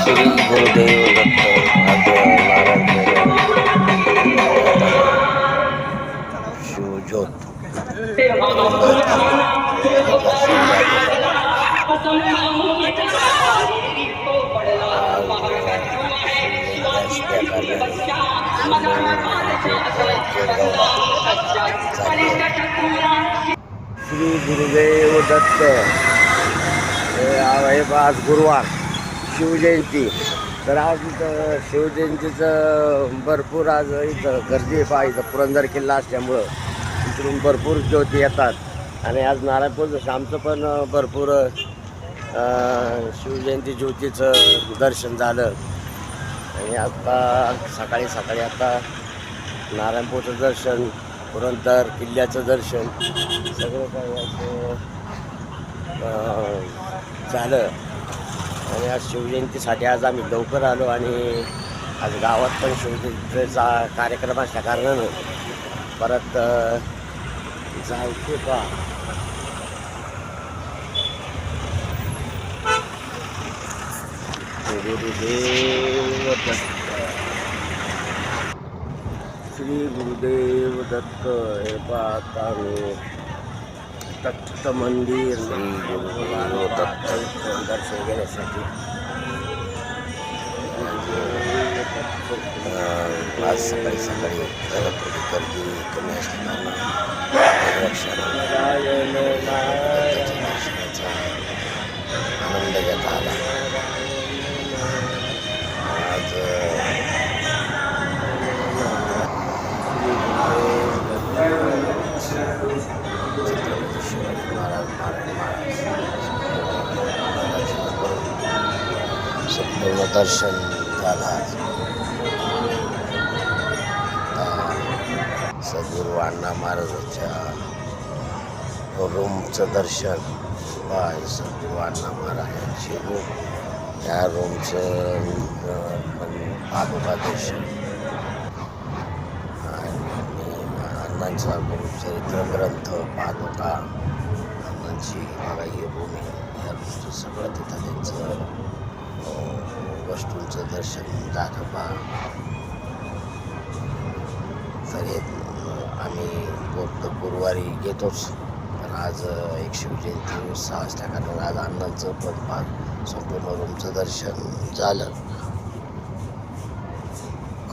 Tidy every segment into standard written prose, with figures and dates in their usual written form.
श्री गुरुदेव दत्त आज नारायणपूर येताना शिवज्योत पुरंदर हे दर्शन झाले. आज शिवजयंती त्या कारणाने केळगावला झाली आहे. श्री गुरुदेव दत्त हे आज गुरुवार शिवजयंती. तर आज इथं शिवजयंतीचं भरपूर आज इथं गर्दी आहे. पहा इथं पुरंदर किल्ला असल्यामुळं इकडून भरपूर ज्योती येतात आणि आज नारायणपूर आमचं पण भरपूर शिवजयंती ज्योतीचं दर्शन झालं. आणि आता सकाळी सकाळी आता नारायणपूरचं दर्शन, पुरंदर किल्ल्याचं दर्शन सगळं काही असं झालं. आणि आज शिवजयंतीसाठी आज आम्ही लवकर आलो आणि आज गावात पण शिवजयंतीचा कार्यक्रम असल्या कारणानं परत जायचे का गुरुदेव दत्त. श्री गुरुदेव दत्त हे पाहता दत्त मंदिर. श्री गुरुदेव दत्त दर्शन घेण्यासाठी आज सकाळी सकाळी जरा थोडी गर्दी कमी असल्यानं दर्शनाचा आनंद घेता आला. आज छत्रपती शिवाजी महाराज संपूर्ण दर्शन झालं. सद्गुरू अण्णा महाराजांच्या रूमचं दर्शन. सद्गुरू अण्णा महाराजांची रूम, त्या रूमचं पादुका दर्शन अण्णांचा चरित्र ग्रंथ पादुका अण्णांची बघा ही भूमी, या रूमचं सगळं तिथं त्यांचं वस्तूंचं दर्शन झालं. पहा तरी आम्ही गुरुवारी घेतोच, पण आज एक शिवजयंती उत्साह असल्या कारण आज अण्णांचं पण संपूर्ण रूमचं दर्शन झालं.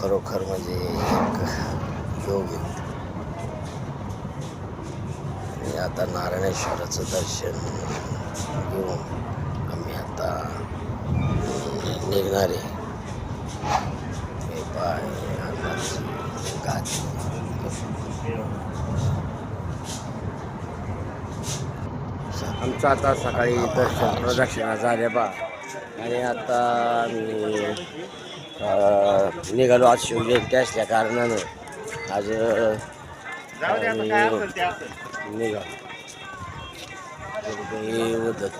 खरोखर म्हणजे एक योग आहे. आणि आता नारायणेश्वराचं दर्शन घेऊन आम्ही आता निघणार आहे. हे पाय अण्णाची गादी. आमचं आता सकाळी दर्शन प्रदक्षिणा झाल्या बा. आणि आता आम्ही निघालो. आज शिवजयंती असल्या कारणानं आज निघालो. गुरुदेव दत्त.